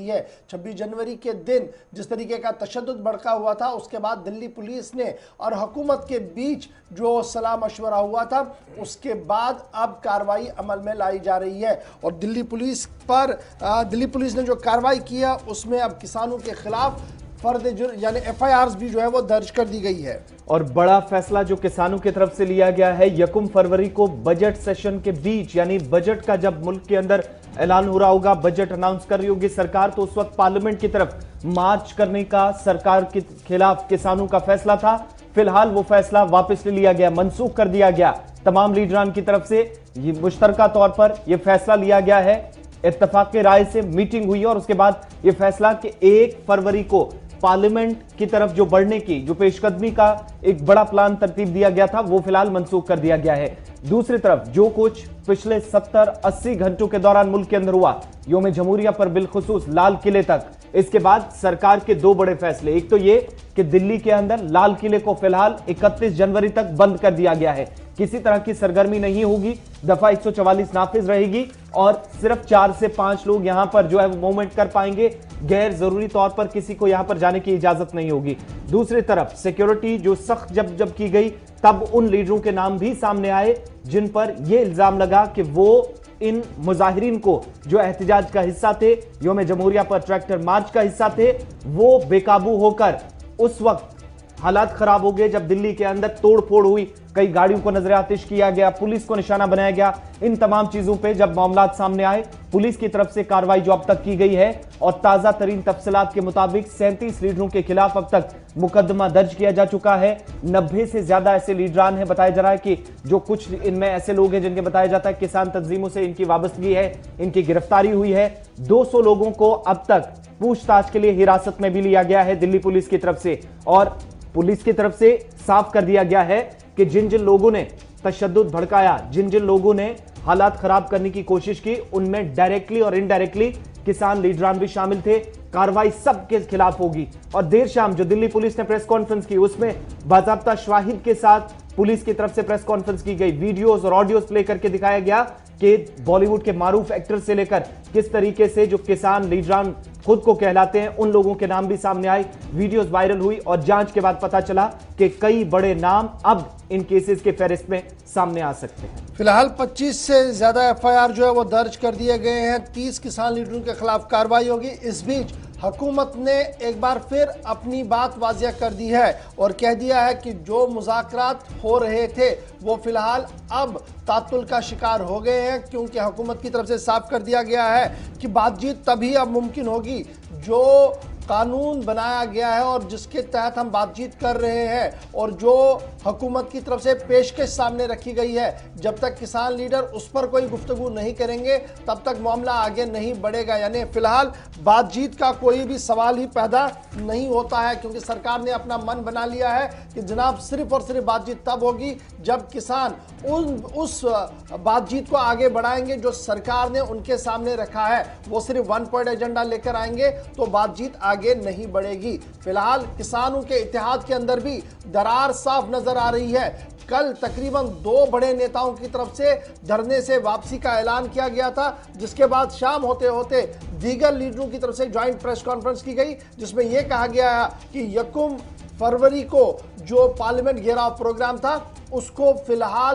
है। 26 जनवरी के दिन जिस तरीके का तशद्दुद भड़का हुआ था, उसके बाद दिल्ली पुलिस ने और हुकूमत के बीच जो सलाह मशवरा हुआ था, उसके बाद अब कार्रवाई अमल में लाई जा रही है। और दिल्ली पुलिस ने जो कार्रवाई किया उसमें अब किसानों के खिलाफ फर्द जुर्म यानी FIRs भी जो है वो दर्ज कर दी गई है। और बड़ा फैसला जो किसानों की तरफ से लिया गया है, 1 फरवरी को बजट सेशन के बीच, यानी बजट का जब मुल्क के अंदर ऐलान हो रहा होगा, बजट अनाउंस कर रही होगी सरकार, तो उस वक्त पार्लियामेंट की तरफ मार्च करने का सरकार के खिलाफ किसानों का फैसला था। फिलहाल वो फैसला वापस ले लिया गया, मनसूख कर दिया गया। तमाम लीडरान की तरफ से ये मुश्तरका तौर पर यह फैसला लिया गया है, इत्तेफाक के राय से मीटिंग हुई और उसके बाद यह फैसला कि 1 फरवरी को पार्लियामेंट की तरफ जो बढ़ने की जो पेशकदमी का एक बड़ा प्लान तरतीब दिया गया था, वो फिलहाल मंसूख कर दिया गया है। दूसरी तरफ जो कुछ पिछले 70-80 घंटों के दौरान मुल्क के अंदर हुआ, यौम जमहूरिया पर बिलखुसूस लाल किले तक, इसके बाद सरकार के 2 बड़े फैसले। एक तो ये कि दिल्ली के अंदर लाल किले को फिलहाल 31 जनवरी तक बंद कर दिया गया है, किसी तरह की सरगर्मी नहीं होगी, दफा 144 नाफिज रहेगी और सिर्फ 4 से 5 लोग यहां पर जो है वो मूवमेंट कर पाएंगे, गैर जरूरी तौर पर किसी को यहां पर जाने की इजाजत नहीं होगी। दूसरी तरफ सिक्योरिटी जो सख्त जब की गई, तब उन लीडरों के नाम भी सामने आए जिन पर यह इल्जाम लगा कि वो इन मुजाहिरीन को जो एहतजाज का हिस्सा थे, यौम जमहूरिया पर ट्रैक्टर मार्च का हिस्सा थे, वो बेकाबू होकर उस वक्त हालात खराब हो गए जब दिल्ली के अंदर तोड़फोड़ हुई, कई गाड़ियों को नजर आतिश किया गया, पुलिस को निशाना बनाया गया। इन तमाम चीजों पे जब मामलात सामने आए, पुलिस की तरफ से कार्रवाई जो अब तक की गई है और ताजा तरीन तफसीलात के मुताबिक 37 लीडरों के खिलाफ अब तक मुकदमा दर्ज किया जा चुका है। 90 से ज्यादा ऐसे लीडरान हैं, बताया जा रहा है कि जो कुछ इनमें ऐसे लोग हैं जिनके बताया जाता है किसान तंजीमों से इनकी वाबस्तगी है, इनकी गिरफ्तारी हुई है। 200 लोगों को अब तक पूछताछ के लिए हिरासत में भी लिया गया है दिल्ली पुलिस की तरफ से। और पुलिस की तरफ से साफ कर दिया गया है कि जिन जिन लोगों ने तशद्दुद भड़काया, जिन जिन लोगों ने हालात खराब करने की कोशिश की, उनमें डायरेक्टली और इनडायरेक्टली किसान लीडरान भी शामिल थे। कार्रवाई सबके खिलाफ होगी। और देर शाम जो दिल्ली पुलिस ने प्रेस कॉन्फ्रेंस की, उसमें बाकायदा शवाहिद के साथ पुलिस की तरफ से प्रेस कॉन्फ्रेंस की गई, वीडियोस और ऑडियोस प्ले करके दिखाया गया कि बॉलीवुड के मारूफ एक्टर से लेकर किस तरीके से जो किसान लीडरान खुद को कहलाते हैं, उन लोगों के नाम भी सामने आए, वीडियोस वायरल हुई और जांच के बाद पता चला कि कई बड़े नाम अब इन केसेस के फहरिस्त में सामने आ सकते हैं। फिलहाल 25 से ज्यादा FIR जो है वो दर्ज कर दिए गए हैं, 30 किसान लीडरों के खिलाफ कार्रवाई होगी। इस बीच हुकूमत ने एक बार फिर अपनी बात वाज़िया कर दी है और कह दिया है कि जो मुज़ाकरात हो रहे थे वो फिलहाल अब तातुल का शिकार हो गए हैं, क्योंकि हुकूमत की तरफ से साफ कर दिया गया है कि बातचीत तभी अब मुमकिन होगी जो कानून बनाया गया है और जिसके तहत हम बातचीत कर रहे हैं और जो हुकूमत की तरफ से पेशकश सामने रखी गई है। जब तक किसान लीडर उस पर कोई गुफ्तगू नहीं करेंगे तब तक मामला आगे नहीं बढ़ेगा। यानी फिलहाल बातचीत का कोई भी सवाल ही पैदा नहीं होता है, क्योंकि सरकार ने अपना मन बना लिया है कि जनाब सिर्फ और सिर्फ बातचीत तब होगी जब किसान उस बातचीत को आगे बढ़ाएंगे जो सरकार ने उनके सामने रखा है। वो सिर्फ 1 पॉइंट एजेंडा लेकर आएंगे तो बातचीत आगे नहीं बढ़ेगी। फिलहाल किसानों के इत्तेहाद के अंदर भी दरार साफ नजर आ रही है। कल तकरीबन 2 बड़े नेताओं की तरफ से धरने से वापसी का ऐलान किया गया था, जिसके बाद शाम होते होते दीगर लीडरों की तरफ से ज्वाइंट प्रेस कॉन्फ्रेंस की गई, जिसमें यह कहा गया कि 1 फरवरी को जो पार्लियामेंट घेराव प्रोग्राम था उसको फिलहाल